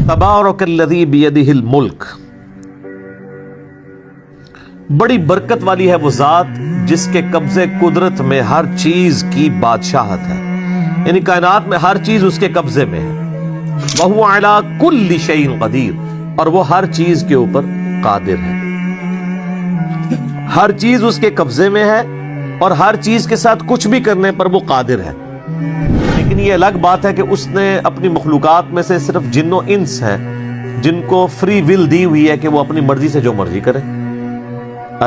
तबारकल्लज़ी बियदिहिल मुल्क, बड़ी बरकत वाली है वो जात जिसके कब्जे कुदरत में हर चीज की बादशाहत है, यानी कायनात में हर चीज उसके कब्जे में है। वहुवा अला कुल्ली शैइन कदीर, और वो हर चीज के ऊपर कादिर है। हर चीज उसके कब्जे में है और हर चीज के साथ कुछ भी करने पर वो कादिर है। लेकिन ये अलग बात है कि उसने अपनी मखलूकात में से सिर्फ जिन्नो इंस हैं जिनको फ्री विल दी हुई है कि वो अपनी मर्जी से जो मर्जी करें,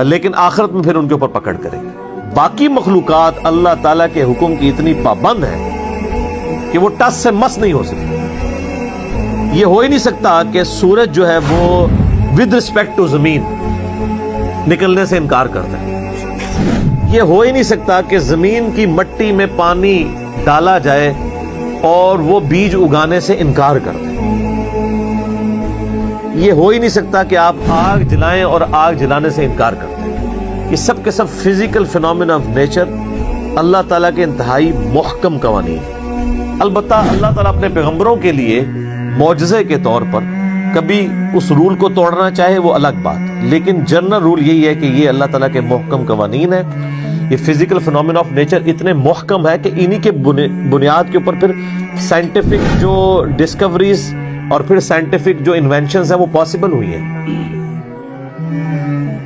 लेकिन आखिरत में फिर उनके ऊपर पकड़ करेंगे। बाकी मखलूकात अल्लाह ताला के हुक्म की इतनी पाबंद है कि वो टस से मस नहीं हो सकती। ये हो ही नहीं सकता कि सूरज जो है वो विद रिस्पेक्ट टू जमीन निकलने से इनकार करता है। ये हो ही नहीं सकता कि जमीन की मट्टी में पानी डाला जाए और वो बीज उगाने से इनकार कर दे। ये हो ही नहीं सकता कि आप आग जलाएं और आग जलाने से इनकार कर दें। ये सब के सब फिजिकल फिनोमेना ऑफ नेचर अल्लाह ताला के इंतहाई मुहकम कवानीन। अलबत्ता अल्लाह ताला अपने पैगंबरों के लिए मौजज़े के तौर पर कभी उस रूल को तोड़ना चाहे वो अलग बात, लेकिन जनरल रूल यही है कि ये अल्लाह ताला के मुहकम कवानीन है। ये फिजिकल फिनोमेना ऑफ नेचर इतने मुहकम है कि इन्हीं के बुनियाद के ऊपर फिर साइंटिफिक जो डिस्कवरीज और फिर साइंटिफिक जो इन्वेंशंस हैं वो पॉसिबल हुई हैं।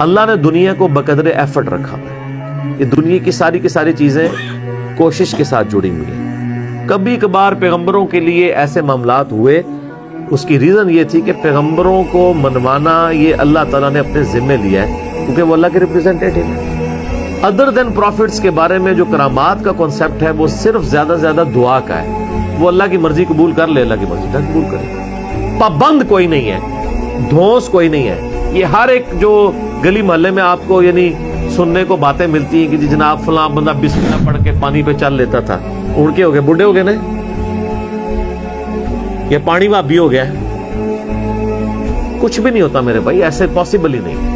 अल्लाह ने दुनिया को बकदरे एफर्ट रखा है। ये दुनिया की सारी चीजें कोशिश के साथ जुड़ी हुई हैं। कभी कभार पैगंबरों के लिए ऐसे मामलात हुए, उसकी रीजन ये थी कि पैगंबरों को मनवाना ये अल्लाह ताला ने अपने जिम्मे लिया है, क्योंकि वो अल्लाह के रिप्रेजेंटेटिव है। अदर देन प्रॉफिट्स के बारे में जो करामात का कॉन्सेप्ट है वो सिर्फ ज्यादा से ज्यादा दुआ का है। वो अल्लाह की मर्जी कबूल कर ले, अल्लाह की मर्जी का कबूल करे। पाबंद कोई नहीं है, धौंस कोई नहीं है। ये हर एक जो गली मोहल्ले में आपको यानी सुनने को बातें मिलती हैं कि जी जनाब फलां बंदा बिस्मिल्लाह पढ़ के पानी पे चल लेता था, उड़ के हो गए, बूढ़े हो गए ना, ये पानी भाभी हो गया। कुछ भी नहीं होता मेरे भाई, ऐसे पॉसिबल ही नहीं।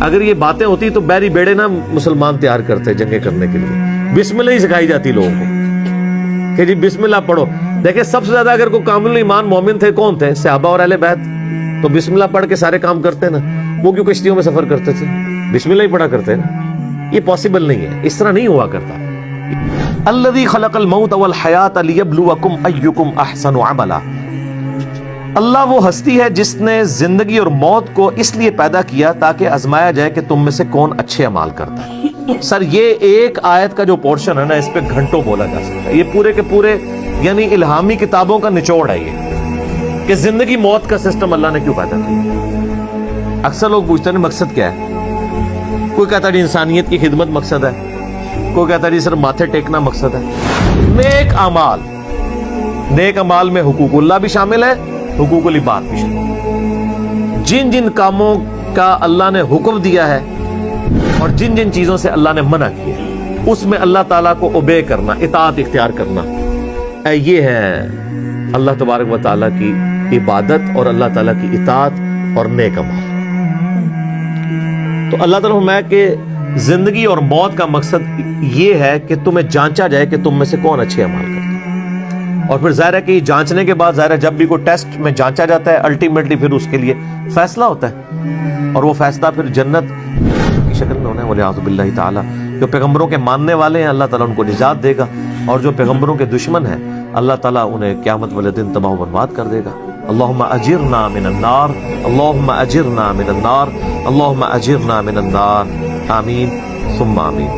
अगर ये बातें होती तो बैरी बेड़े ना मुसलमान तैयार करते जंगे करने के लिए। बिस्मिल्लाह ही सिखाई जाती लोगों को कि जी बिस्मिल्लाह पढ़ो। देखिए सबसे ज्यादा अगर कोई कामिल ईमान मोमिन थे कौन थे? सहाबा और अहले बैत। तो बिस्मिल्लाह पढ़ के सारे काम करते ना। वो क्यों कश्तियों में सफर करते थे? बिस्मिल्लाह ही पढ़ा करते ना। ये पॉसिबल नहीं है, इस तरह नहीं हुआ करता। अल्लज़ी खलक़ल मौत वल हयात लियब्लुवकुम अय्युकुम अहसनु अमला। अल्लाह वो हस्ती है जिसने जिंदगी और मौत को इसलिए पैदा किया ताकि आजमाया जाए कि तुम में से कौन अच्छे अमाल करता है। सर ये एक आयत का जो पोर्शन है ना, इस पे घंटों बोला जा सकता है। ये पूरे के पूरे यानी इल्हामी किताबों का निचोड़ है ये कि जिंदगी मौत का सिस्टम अल्लाह ने क्यों पैदा किया। अक्सर लोग पूछते हैं मकसद क्या है। कोई कहता है इंसानियत की खिदमत मकसद है, कोई कहता है सिर्फ माथे टेकना मकसद है। नेक अमाल में हुकूकुल्लाह भी शामिल है, हुकूकुल इबाद भी शामिल। जिन जिन कामों का अल्लाह ने हुक्म दिया है और जिन जिन चीजों से अल्लाह ने मना किया, उसमें अल्लाह ताला को ओबे करना, इताअत इख्तियार करना, ये है अल्लाह तबारक व तआला की इबादत और अल्लाह ताला की इताअत और नेक अमाल। तो अल्लाह ताला फरमाया कि जिंदगी और मौत का मकसद ये है कि तुम्हें जांचा जाए कि तुम में से कौन अच्छे अमाल करता है। और फिर जाहिर है कि जांचने के बाद जाहिर है जब भी कोई टेस्ट में जांचा जाता है, अल्टीमेटली फिर उसके लिए फैसला होता है, और वो फैसला फिर जन्नत की शक्ल में होना है। वलियाज़ु बिल्लाहि ताला। जो पैगंबरों के मानने वाले हैं अल्लाह ताला उनको निजात देगा, और जो पैगंबरों के दुश्मन हैं अल्लाह ताला उन्हें क़यामत वाले दिन तबाह बर्बाद कर देगा। अल्लाहुम्मा अजिरना मिनन नार, अल्लाहुम्मा अजिरना मिनन नार, अल्लाहुम्मा अजिरना मिनन नार। आमीन सुम्मा आमीन।